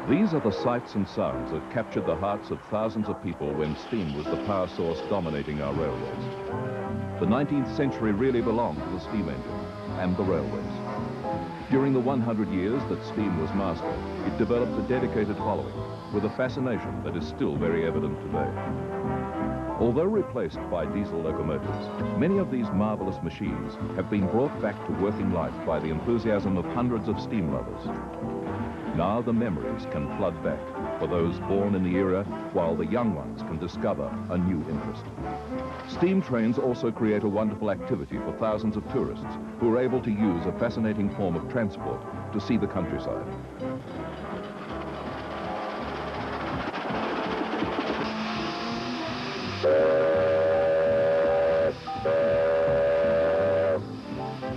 These are the sights and sounds that captured the hearts of thousands of people when steam was the power source dominating our railways. The 19th century really belonged to the steam engine and the railways. During the 100 years that steam was master, it developed a dedicated following with a fascination that is still very evident today. Although replaced by diesel locomotives, many of these marvelous machines have been brought back to working life by the enthusiasm of hundreds of steam lovers. Now the memories can flood back for those born in the era, while the young ones can discover a new interest. Steam trains also create a wonderful activity for thousands of tourists who are able to use a fascinating form of transport to see the countryside.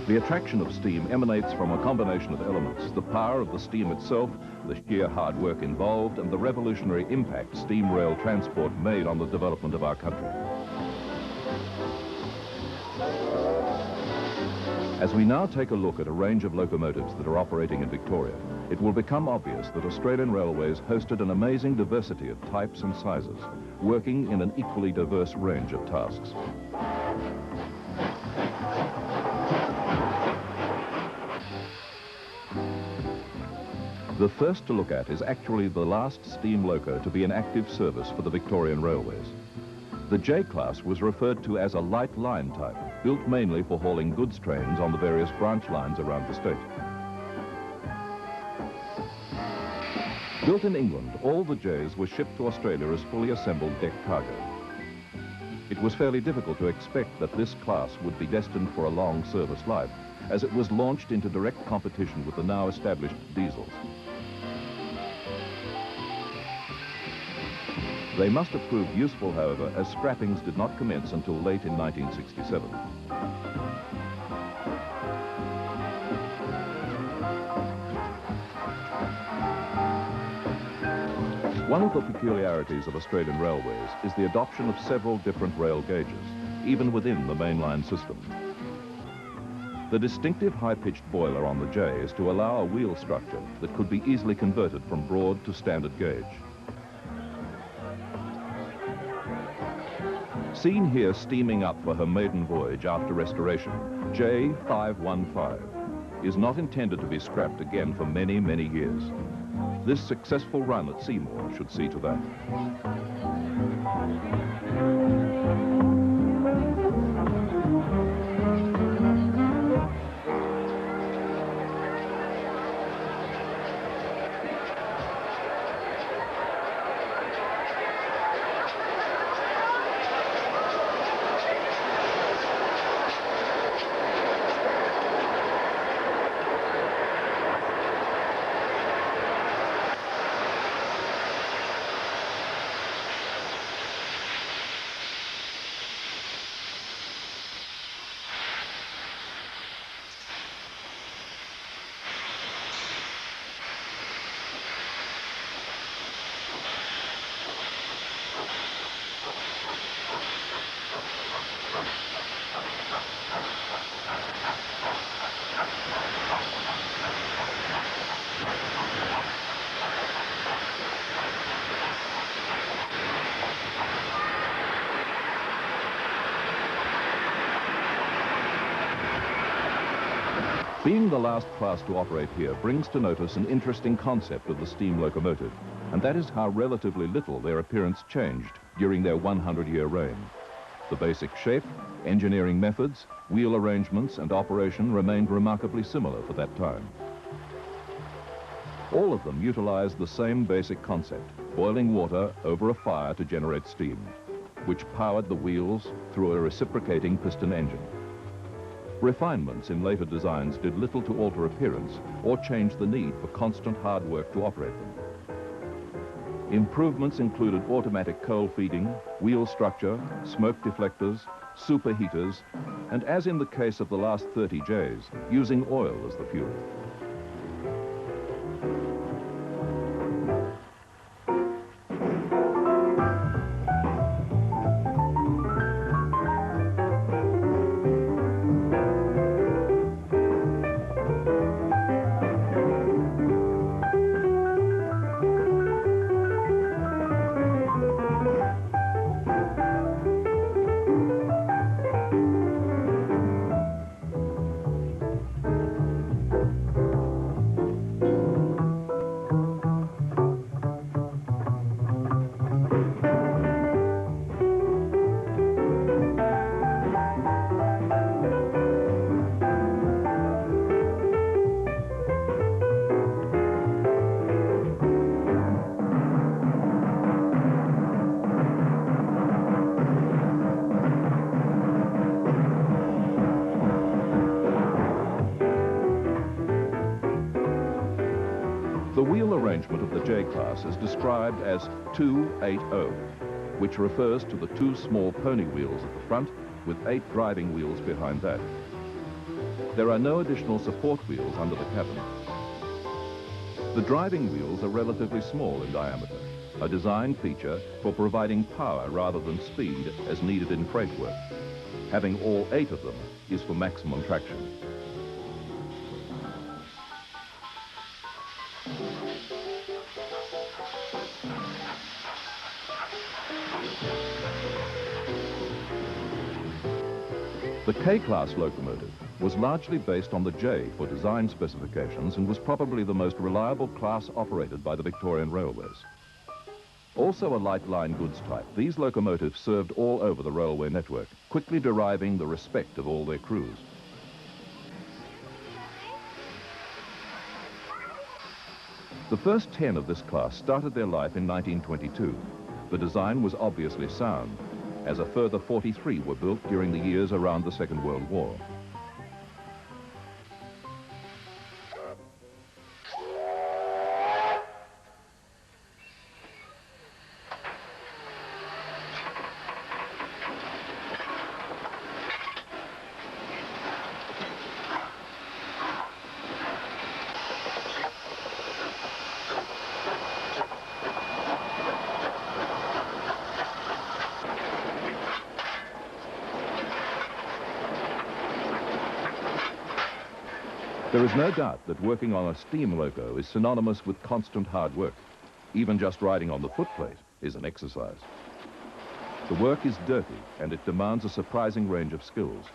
The attraction of steam emanates from a combination of elements: the power of the steam itself, the sheer hard work involved, and the revolutionary impact steam rail transport made on the development of our country. As we now take a look at a range of locomotives that are operating in Victoria, it will become obvious that Australian Railways hosted an amazing diversity of types and sizes, working in an equally diverse range of tasks. The first to look at is actually the last steam loco to be in active service for the Victorian Railways. The J-class was referred to as a light line type, built mainly for hauling goods trains on the various branch lines around the state. Built in England, all the J's were shipped to Australia as fully assembled deck cargo. It was fairly difficult to expect that this class would be destined for a long service life, as it was launched into direct competition with the now established diesels. They must have proved useful, however, as scrappings did not commence until late in 1967. One of the peculiarities of Australian railways is the adoption of several different rail gauges, even within the mainline system. The distinctive high-pitched boiler on the J is to allow a wheel structure that could be easily converted from broad to standard gauge. Seen here steaming up for her maiden voyage after restoration, J515 is not intended to be scrapped again for many, many years. This successful run at Seymour should see to that. Being the last class to operate here brings to notice an interesting concept of the steam locomotive, and that is how relatively little their appearance changed during their 100-year reign. The basic shape, engineering methods, wheel arrangements, and operation remained remarkably similar for that time. All of them utilized the same basic concept: boiling water over a fire to generate steam, which powered the wheels through a reciprocating piston engine. Refinements in later designs did little to alter appearance or change the need for constant hard work to operate them. Improvements included automatic coal feeding, wheel structure, smoke deflectors, superheaters, and as in the case of the last 30 Js, using oil as the fuel. arrangement of the J-class is described as 280, which refers to the two small pony wheels at the front with 8 driving wheels behind that. There are no additional support wheels under the cabin. The driving wheels are relatively small in diameter, a design feature for providing power rather than speed as needed in freight work. Having all 8 of them is for maximum traction. The K-class locomotive was largely based on the J for design specifications and was probably the most reliable class operated by the Victorian Railways. Also a light line goods type, these locomotives served all over the railway network, quickly deriving the respect of all their crews. The first 10 of this class started their life in 1922. The design was obviously sound, as a further 43 were built during the years around the Second World War. There is no doubt that working on a steam loco is synonymous with constant hard work. Even just riding on the footplate is an exercise. The work is dirty and it demands a surprising range of skills.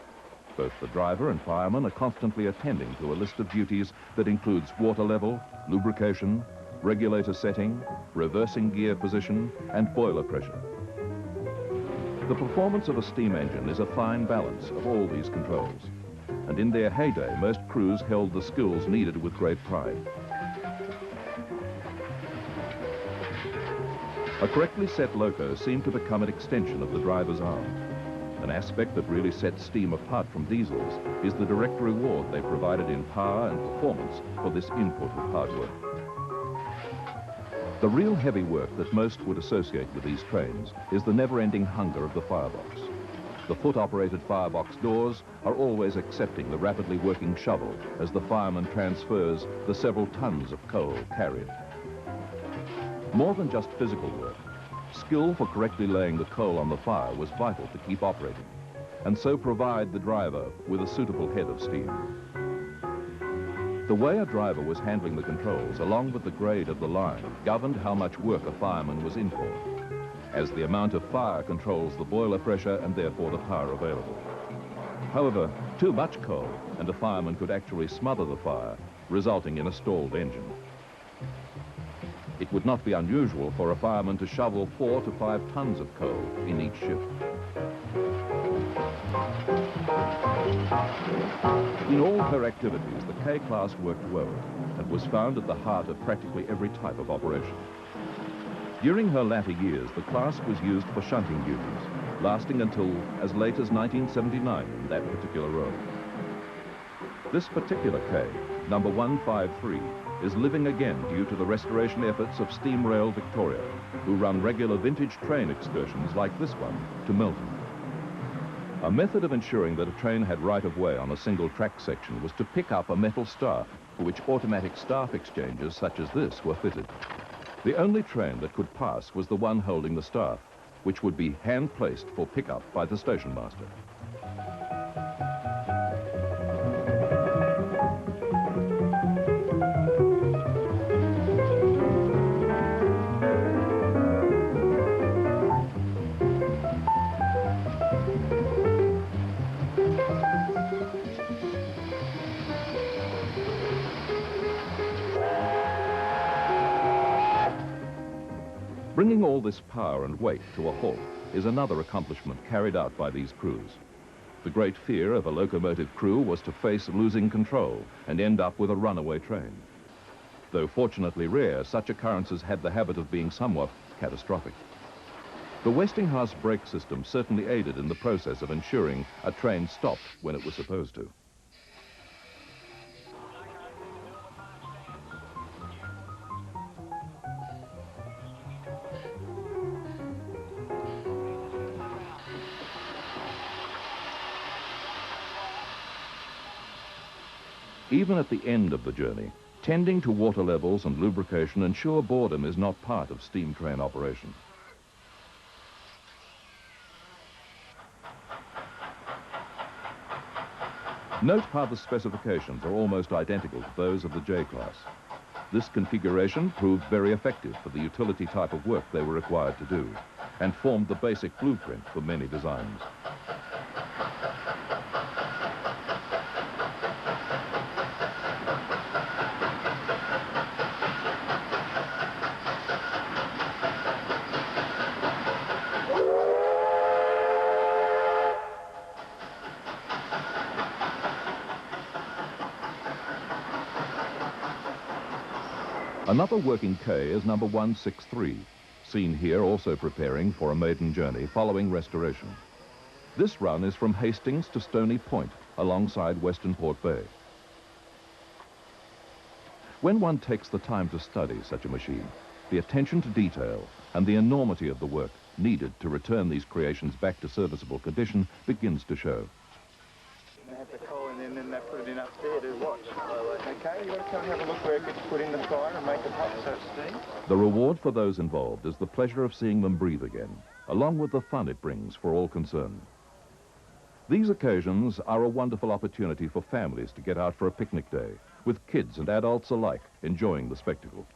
Both the driver and fireman are constantly attending to a list of duties that includes water level, lubrication, regulator setting, reversing gear position, and boiler pressure. The performance of a steam engine is a fine balance of all these controls. And in their heyday, most crews held the skills needed with great pride. A correctly set loco seemed to become an extension of the driver's arm. An aspect that really sets steam apart from diesels is the direct reward they provided in power and performance for this input of hard work. The real heavy work that most would associate with these trains is the never-ending hunger of the firebox. The foot-operated firebox doors are always accepting the rapidly working shovel as the fireman transfers the several tons of coal carried. More than just physical work, skill for correctly laying the coal on the fire was vital to keep operating, and so provide the driver with a suitable head of steam. The way a driver was handling the controls, along with the grade of the line, governed how much work a fireman was in for, as the amount of fire controls the boiler pressure and therefore the power available. However, too much coal and a fireman could actually smother the fire, resulting in a stalled engine. It would not be unusual for a fireman to shovel 4 to 5 tons of coal in each shift. In all her activities, the K-class worked well and was found at the heart of practically every type of operation. During her latter years, the class was used for shunting duties, lasting until as late as 1979 in that particular road. This particular K, number 153, is living again due to the restoration efforts of Steam Rail Victoria, who run regular vintage train excursions like this one to Melton. A method of ensuring that a train had right-of-way on a single track section was to pick up a metal staff for which automatic staff exchanges such as this were fitted. The only train that could pass was the one holding the staff, which would be hand-placed for pickup by the station master. Bringing all this power and weight to a halt is another accomplishment carried out by these crews. The great fear of a locomotive crew was to face losing control and end up with a runaway train. Though fortunately rare, such occurrences had the habit of being somewhat catastrophic. The Westinghouse brake system certainly aided in the process of ensuring a train stopped when it was supposed to. Even at the end of the journey, tending to water levels and lubrication ensure boredom is not part of steam train operation. Note how the specifications are almost identical to those of the J-class. This configuration proved very effective for the utility type of work they were required to do, and formed the basic blueprint for many designs. Another working K is number 163, seen here also preparing for a maiden journey following restoration. This run is from Hastings to Stony Point, alongside Western Port Bay. When one takes the time to study such a machine, the attention to detail and the enormity of the work needed to return these creations back to serviceable condition begins to show. They have the coal in and then they put it in up there to watch. Okay, you've got to come and have a look where it gets put in the fire and make it hot so it's steam. The reward for those involved is the pleasure of seeing them breathe again, along with the fun it brings for all concerned. These occasions are a wonderful opportunity for families to get out for a picnic day, with kids and adults alike enjoying the spectacle.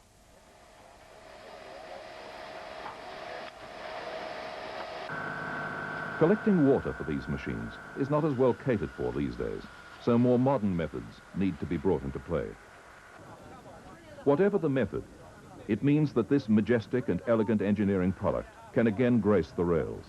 Collecting water for these machines is not as well catered for these days, so more modern methods need to be brought into play. Whatever the method, it means that this majestic and elegant engineering product can again grace the rails.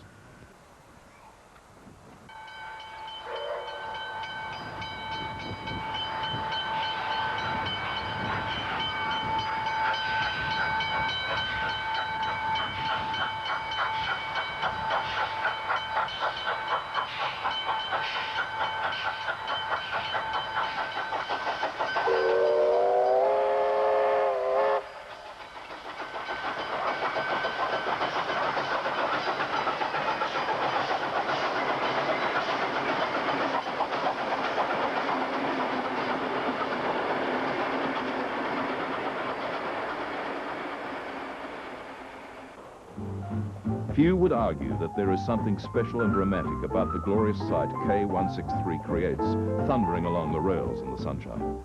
Few would argue that there is something special and romantic about the glorious sight K163 creates, thundering along the rails in the sunshine.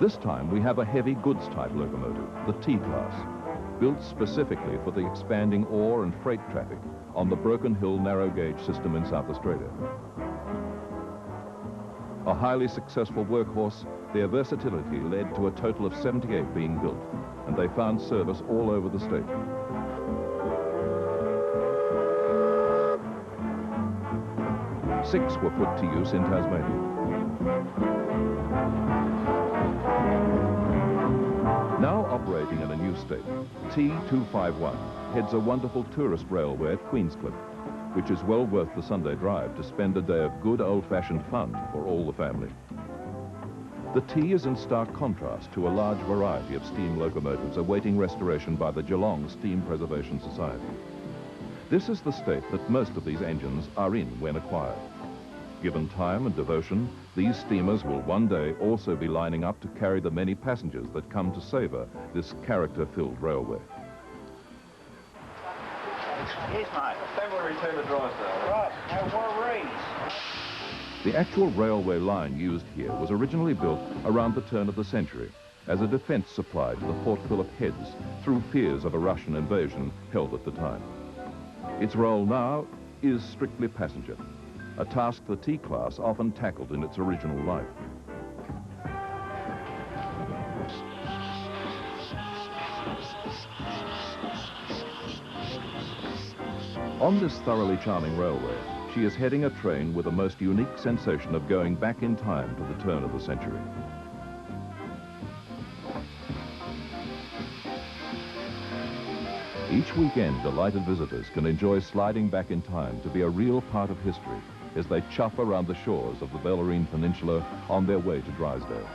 This time we have a heavy goods type locomotive, the T-class, built specifically for the expanding ore and freight traffic on the Broken Hill narrow gauge system in South Australia. A highly successful workhorse, their versatility led to a total of 78 being built, and they found service all over the state. Six were put to use in Tasmania. Now operating in a new state, T251 heads a wonderful tourist railway at Queenscliff, which is well worth the Sunday drive to spend a day of good old-fashioned fun for all the family. The T is in stark contrast to a large variety of steam locomotives awaiting restoration by the Geelong Steam Preservation Society. This is the state that most of these engines are in when acquired. Given time and devotion, these steamers will one day also be lining up to carry the many passengers that come to savour this character-filled railway. Yes, mate. Then we'll return the drive, though. Right, no worries. The actual railway line used here was originally built around the turn of the century as a defence supply to the Fort Phillip Heads through fears of a Russian invasion held at the time. Its role now is strictly passenger, a task the T-class often tackled in its original life. On this thoroughly charming railway, she is heading a train with a most unique sensation of going back in time to the turn of the century. Each weekend, delighted visitors can enjoy sliding back in time to be a real part of history as they chuff around the shores of the Bellarine Peninsula on their way to Drysdale.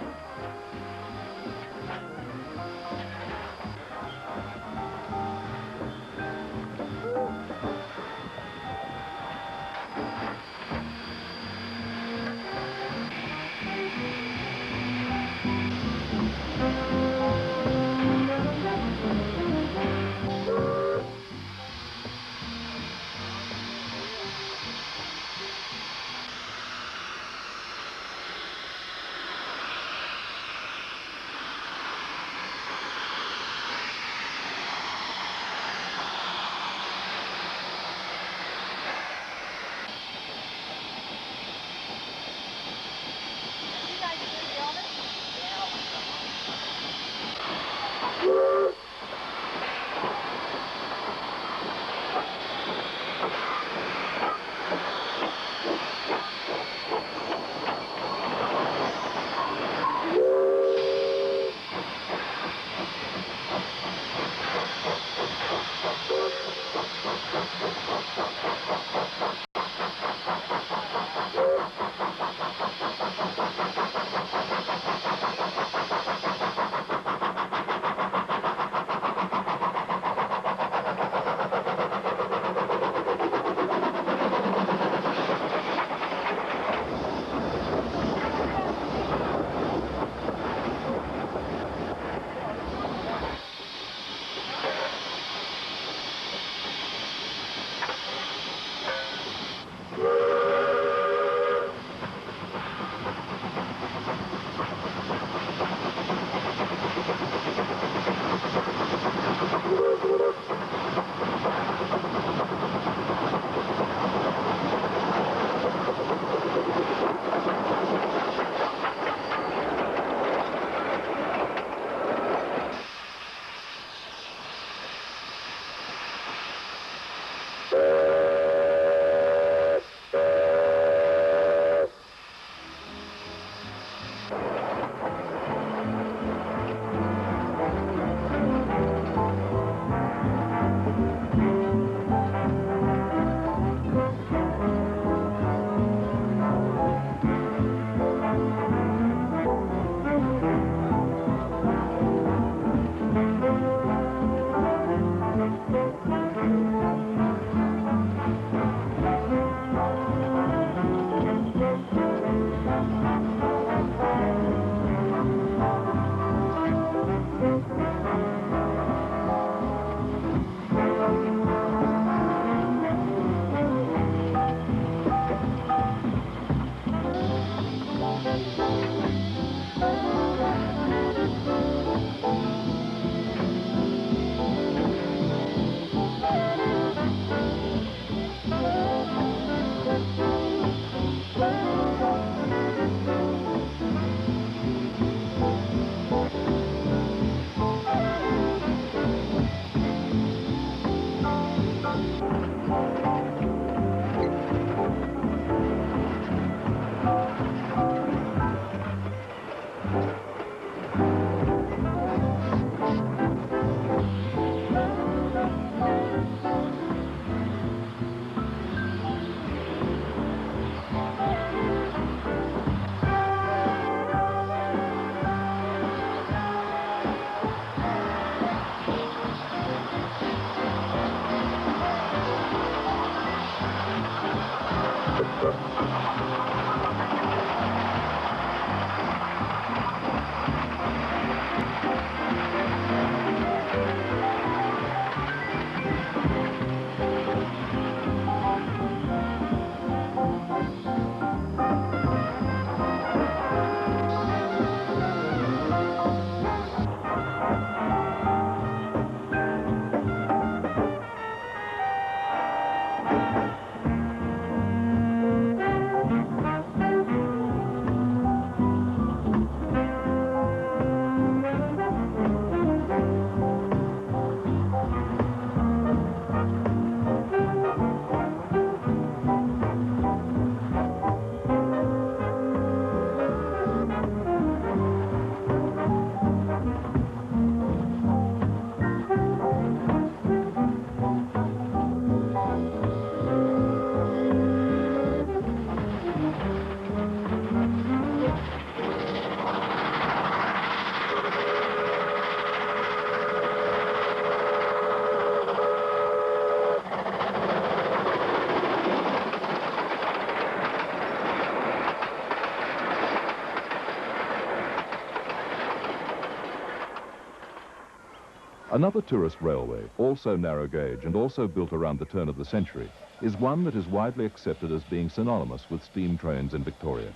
Another tourist railway, also narrow gauge and also built around the turn of the century, is one that is widely accepted as being synonymous with steam trains in Victoria.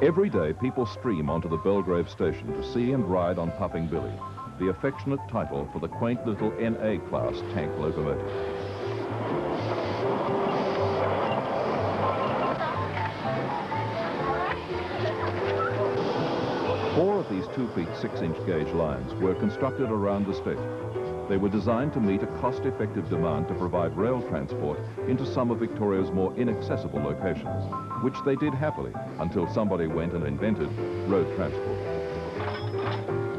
Every day, people stream onto the Belgrave station to see and ride on Puffing Billy, the affectionate title for the quaint little NA-class tank locomotive. Four of these 2 feet 6-inch gauge lines were constructed around the station. They were designed to meet a cost-effective demand to provide rail transport into some of Victoria's more inaccessible locations, which they did happily until somebody went and invented road transport.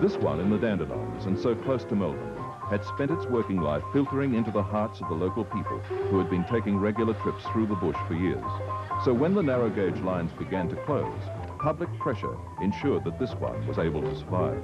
This one in the Dandenongs, and so close to Melbourne, had spent its working life filtering into the hearts of the local people who had been taking regular trips through the bush for years. So when the narrow gauge lines began to close, public pressure ensured that this one was able to survive.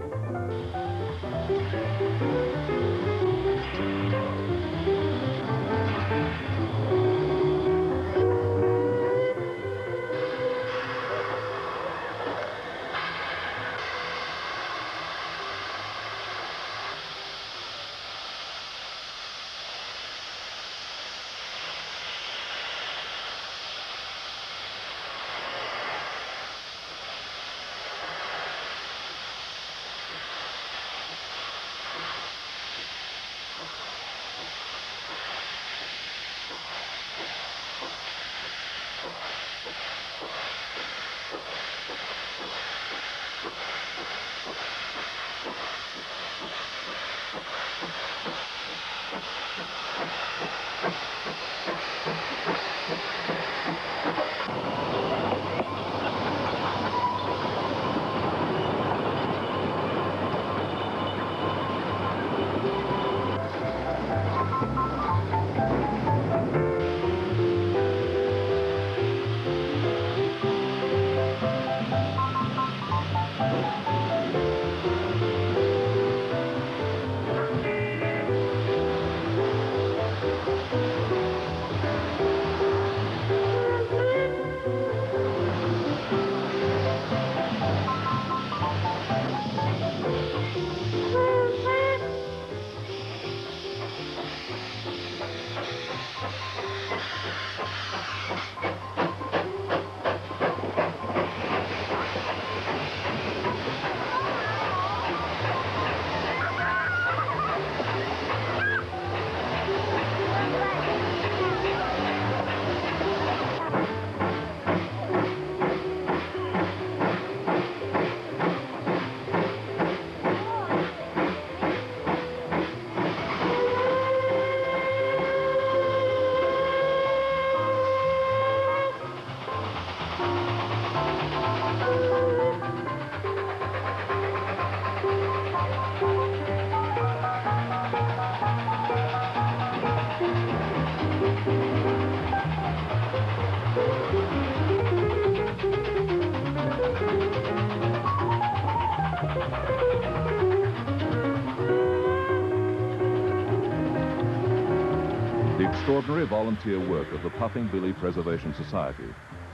The extraordinary volunteer work of the Puffing Billy Preservation Society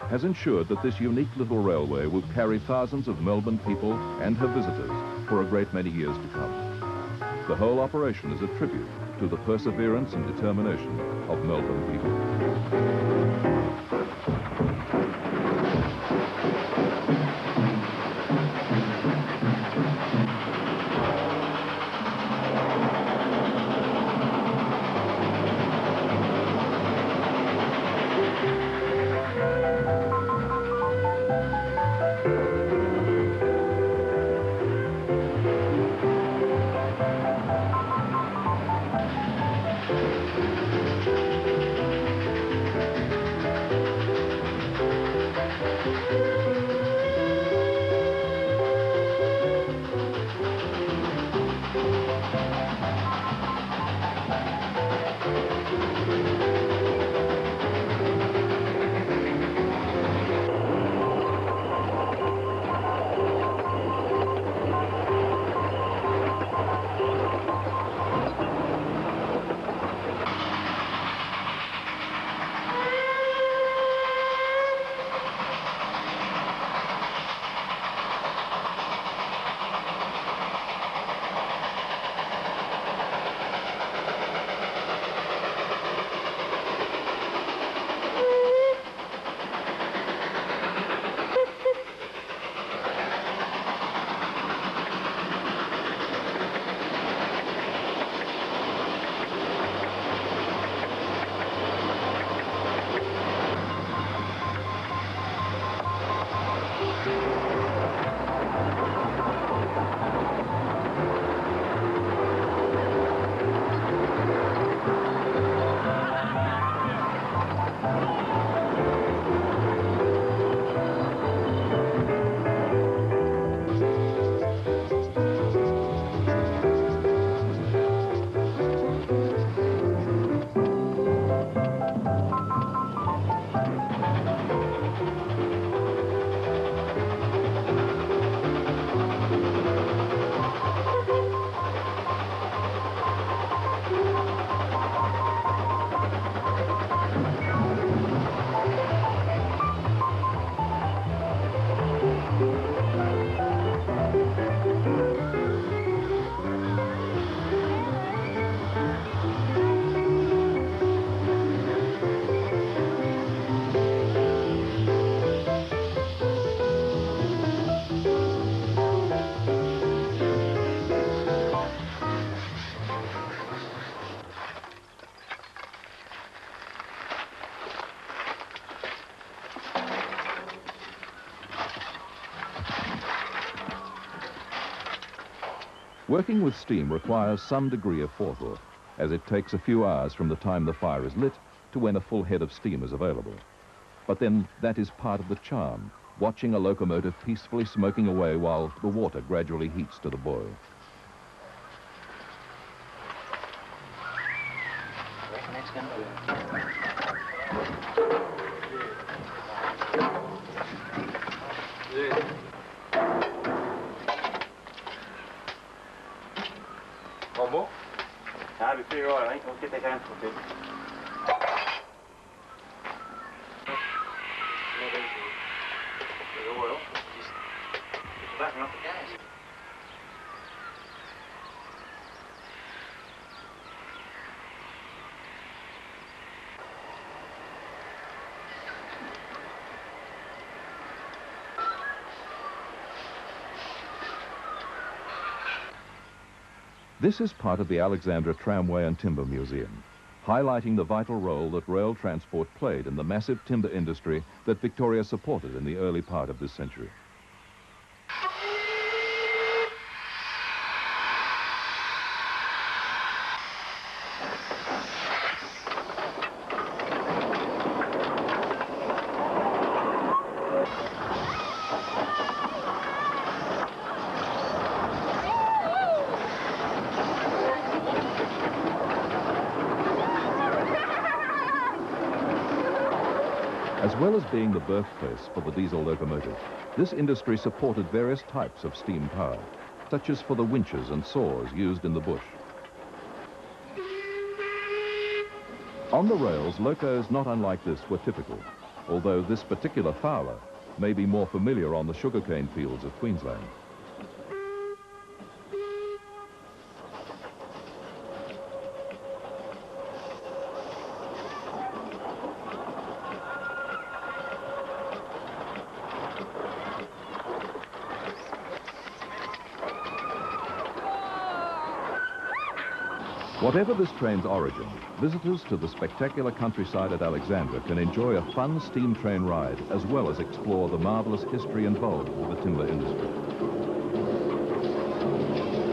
has ensured that this unique little railway will carry thousands of Melbourne people and her visitors for a great many years to come. The whole operation is a tribute to the perseverance and determination of Melbourne people. Working with steam requires some degree of forethought, as it takes a few hours from the time the fire is lit to when a full head of steam is available. But then that is part of the charm, watching a locomotive peacefully smoking away while the water gradually heats to the boil. One more? That'll be pretty right, I think. We'll get that down for a bit. The oil. Just put the button off the gas. This is part of the Alexandra Tramway and Timber Museum, highlighting the vital role that rail transport played in the massive timber industry that Victoria supported in the early part of this century. well as being the birthplace for the diesel locomotive, this industry supported various types of steam power, such as for the winches and saws used in the bush. On the rails, locos not unlike this were typical, although this particular Fowler may be more familiar on the sugarcane fields of Queensland. Whatever this train's origin, visitors to the spectacular countryside at Alexandra can enjoy a fun steam train ride as well as explore the marvelous history involved with the timber industry.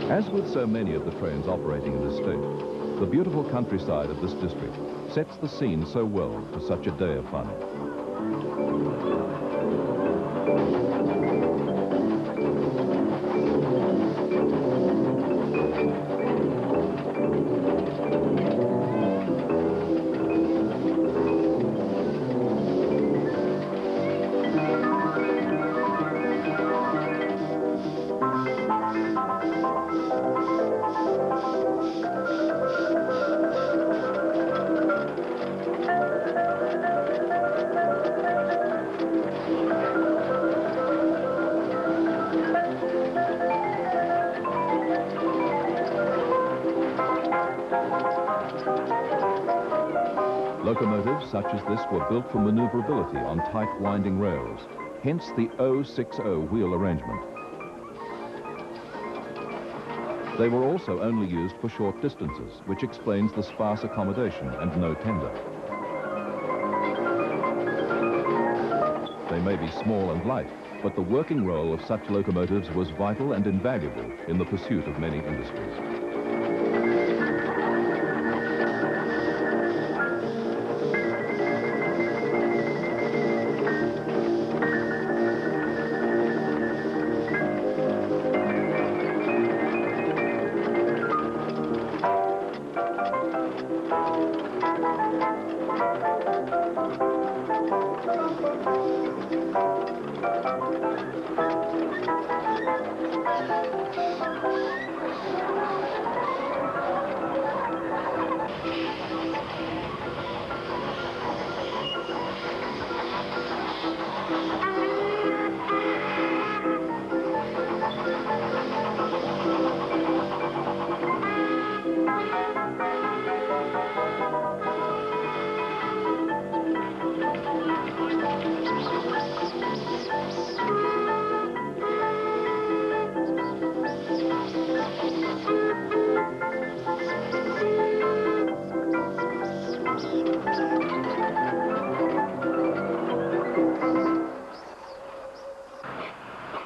As with so many of the trains operating in this state, the beautiful countryside of this district sets the scene so well for such a day of fun. Locomotives such as this were built for maneuverability on tight winding rails, hence the 060 wheel arrangement. They were also only used for short distances, which explains the sparse accommodation and no tender. They may be small and light, but the working role of such locomotives was vital and invaluable in the pursuit of many industries.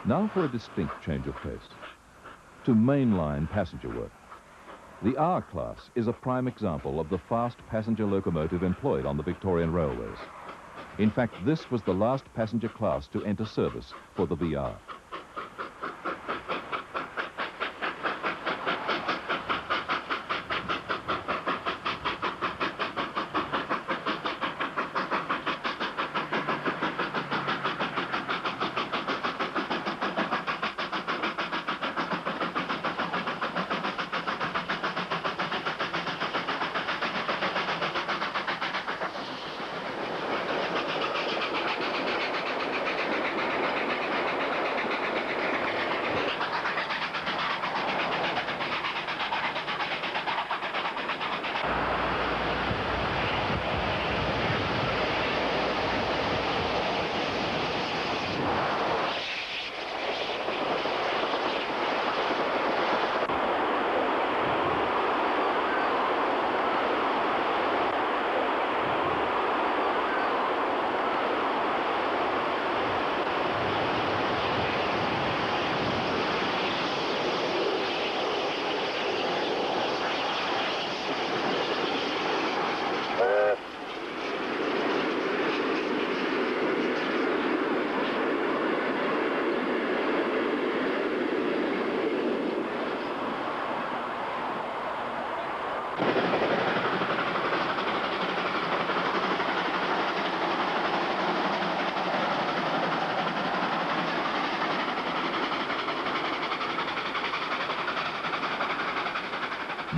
Now for a distinct change of pace, to mainline passenger work. The R-Class is a prime example of the fast passenger locomotive employed on the Victorian railways. In fact, this was the last passenger class to enter service for the VR.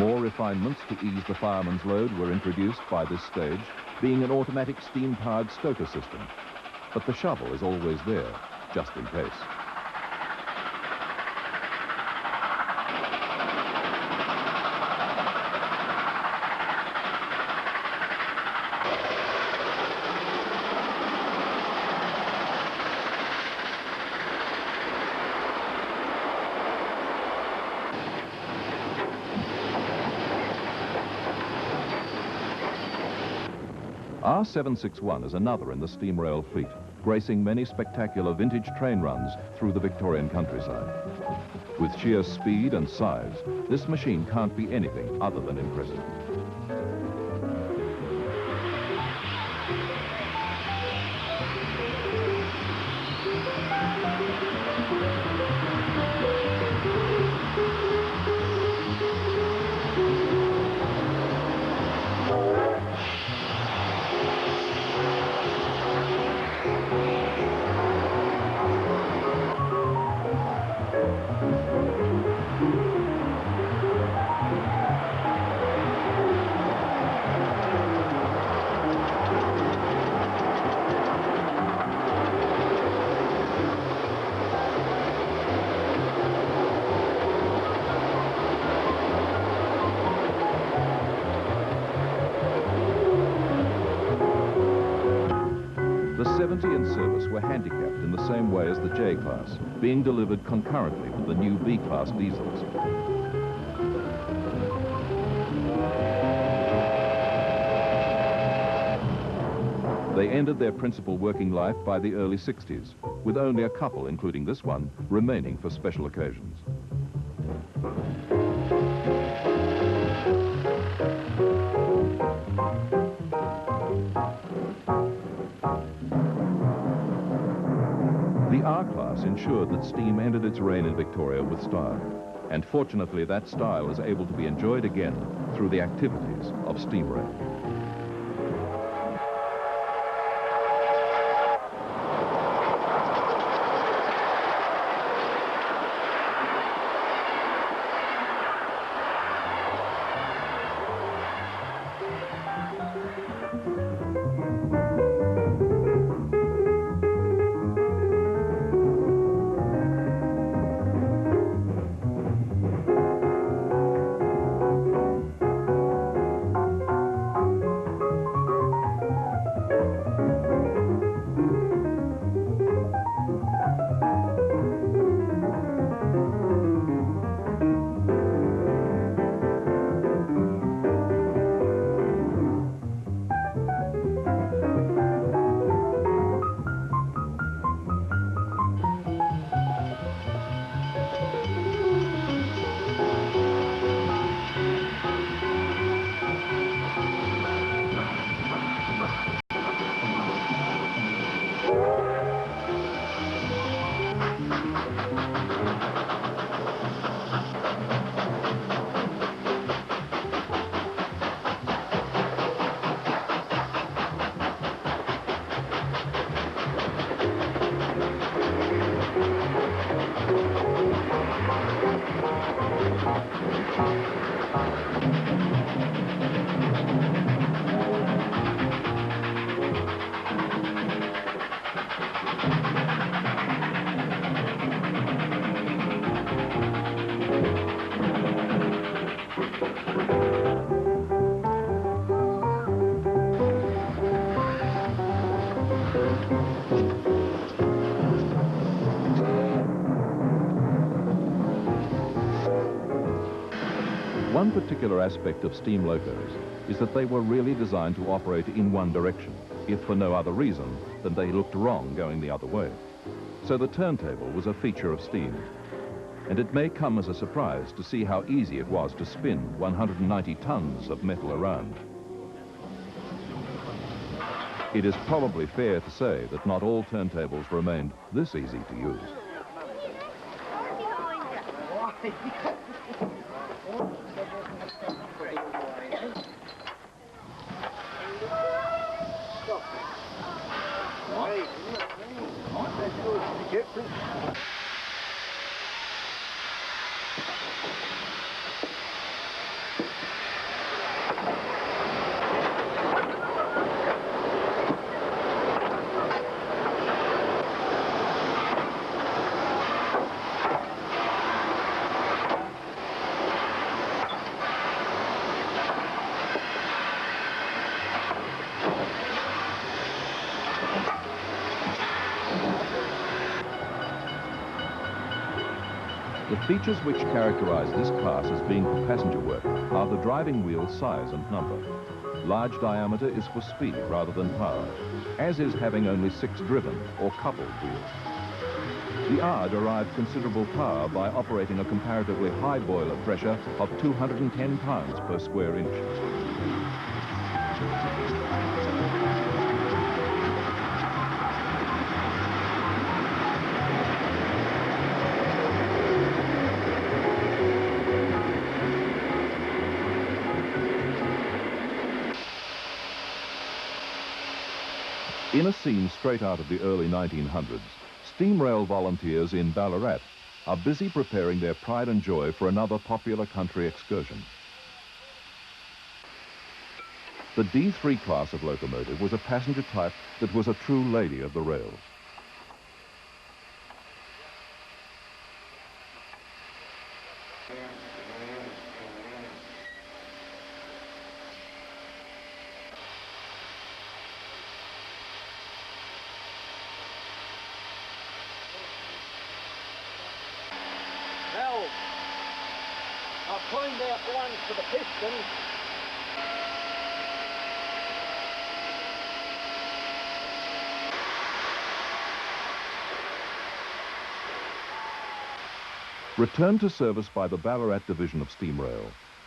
More refinements to ease the fireman's load were introduced by this stage, being an automatic steam-powered stoker system. But the shovel is always there, just in case. R761 is another in the steam rail fleet, gracing many spectacular vintage train runs through the Victorian countryside. With sheer speed and size, this machine can't be anything other than impressive. The 70 in service were handicapped in the same way as the J-Class, being delivered concurrently with the new B-Class diesels. They ended their principal working life by the early 60s, with only a couple, including this one, remaining for special occasions. The R-Class ensured that steam ended its reign in Victoria with style, and fortunately that style is able to be enjoyed again through the activities of steam rail. One particular aspect of steam locos is that they were really designed to operate in one direction, if for no other reason than they looked wrong going the other way. So the turntable was a feature of steam. And it may come as a surprise to see how easy it was to spin 190 tons of metal around. It is probably fair to say that not all turntables remained this easy to use. The features which characterize this class as being for passenger work are the driving wheel size and number. Large diameter is for speed rather than power, as is having only 6 driven or coupled wheels. The R derived considerable power by operating a comparatively high boiler pressure of 210 pounds per square inch. In a scene straight out of the early 1900s, steam rail volunteers in Ballarat are busy preparing their pride and joy for another popular country excursion. The D3 class of locomotive was a passenger type that was a true lady of the rails. Valve. I've cleaned out one for the piston. Returned to service by the Ballarat Division of Steamrail,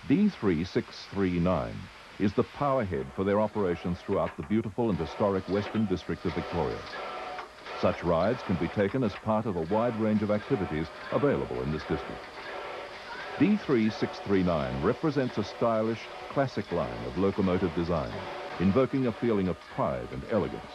D3639 is the powerhead for their operations throughout the beautiful and historic Western District of Victoria. Such rides can be taken as part of a wide range of activities available in this district. D3639 represents a stylish, classic line of locomotive design, invoking a feeling of pride and elegance.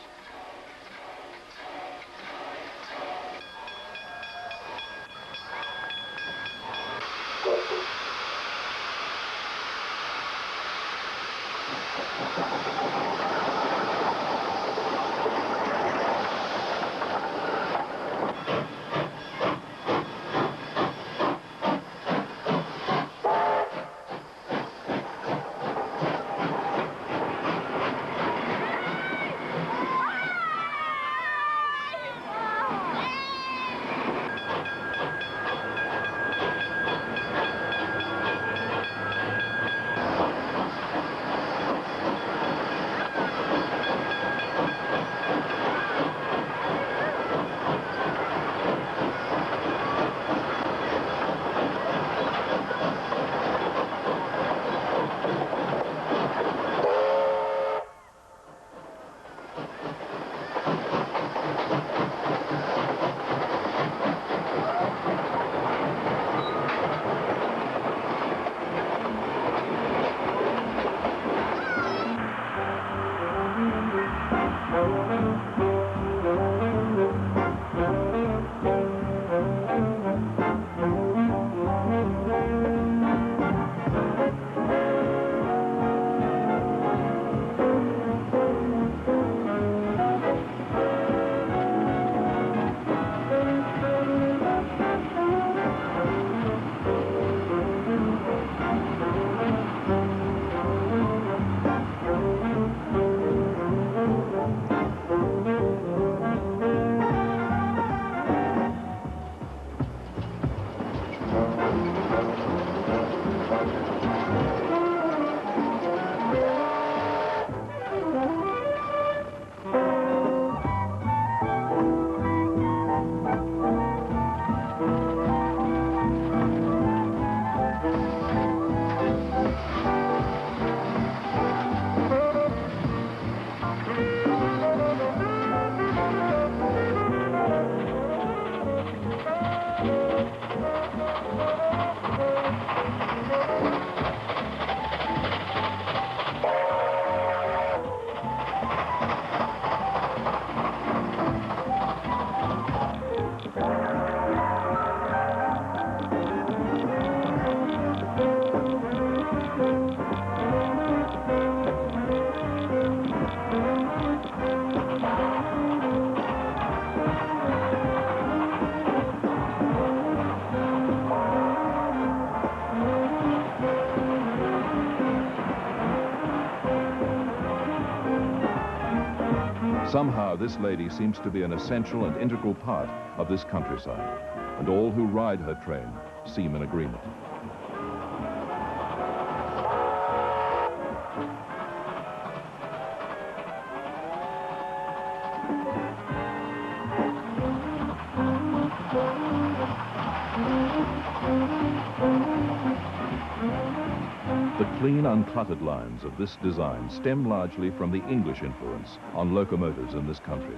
Somehow this lady seems to be an essential and integral part of this countryside, and all who ride her train seem in agreement. The clean, uncluttered lines of this design stem largely from the English influence on locomotives in this country.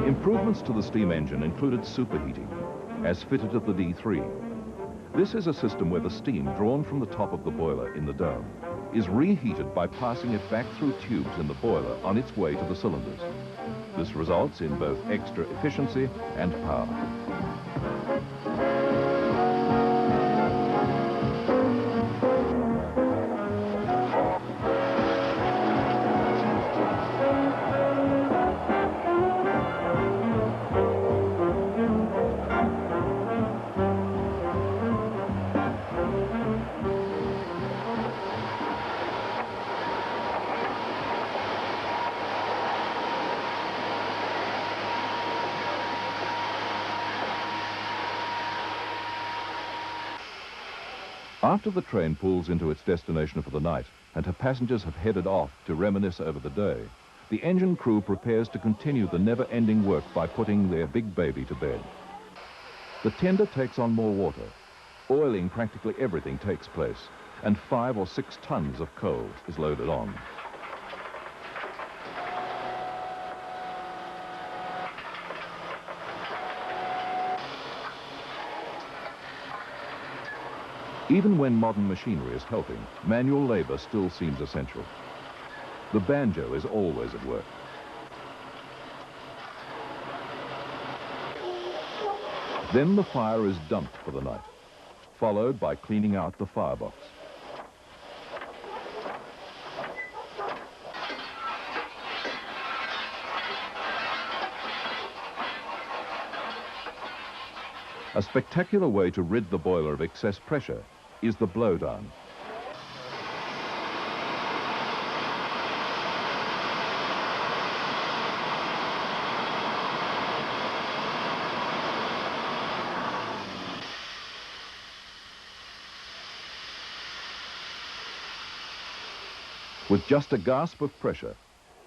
Improvements to the steam engine included superheating, as fitted at the D3. This is a system where the steam drawn from the top of the boiler in the dome is reheated by passing it back through tubes in the boiler on its way to the cylinders. This results in both extra efficiency and power. After the train pulls into its destination for the night and her passengers have headed off to reminisce over the day, the engine crew prepares to continue the never-ending work by putting their big baby to bed. The tender takes on more water. Oiling practically everything takes place, and 5 or 6 tons of coal is loaded on. Even when modern machinery is helping, manual labor still seems essential. The banjo is always at work. Then the fire is dumped for the night, followed by cleaning out the firebox. A spectacular way to rid the boiler of excess pressure is the blowdown. With just a gasp of pressure,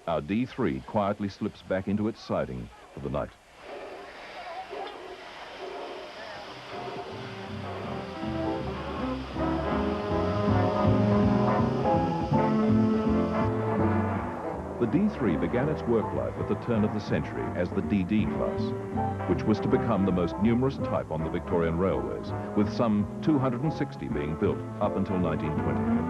our D3 quietly slips back into its siding for the night. The D3 began its work life at the turn of the century as the DD class, which was to become the most numerous type on the Victorian railways, with some 260 being built up until 1920.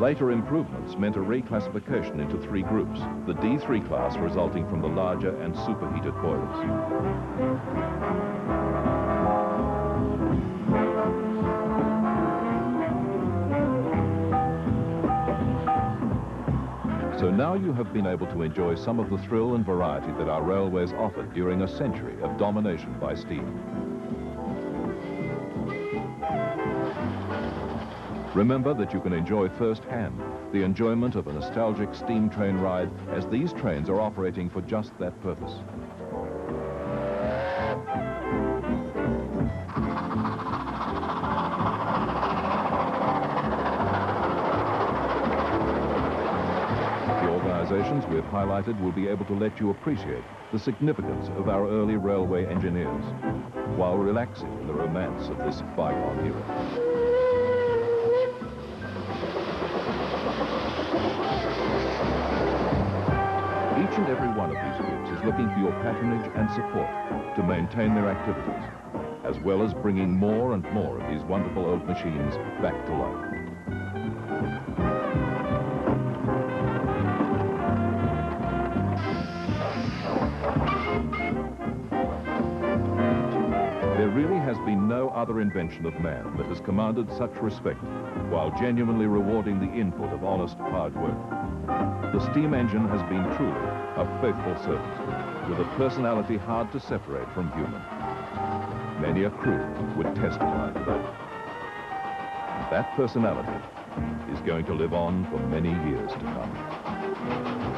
Later improvements meant a reclassification into 3 groups, the D3 class resulting from the larger and superheated boilers. So now you have been able to enjoy some of the thrill and variety that our railways offered during a century of domination by steam. Remember that you can enjoy firsthand the enjoyment of a nostalgic steam train ride, as these trains are operating for just that purpose. The organizations we have highlighted will be able to let you appreciate the significance of our early railway engineers, while relaxing in the romance of this bygone era. Each and every one of these groups is looking for your patronage and support to maintain their activities, as well as bringing more and more of these wonderful old machines back to life. really has been no other invention of man that has commanded such respect while genuinely rewarding the input of honest, hard work. The steam engine has been truly a faithful servant with a personality hard to separate from human. Many a crew would testify to that. That personality is going to live on for many years to come.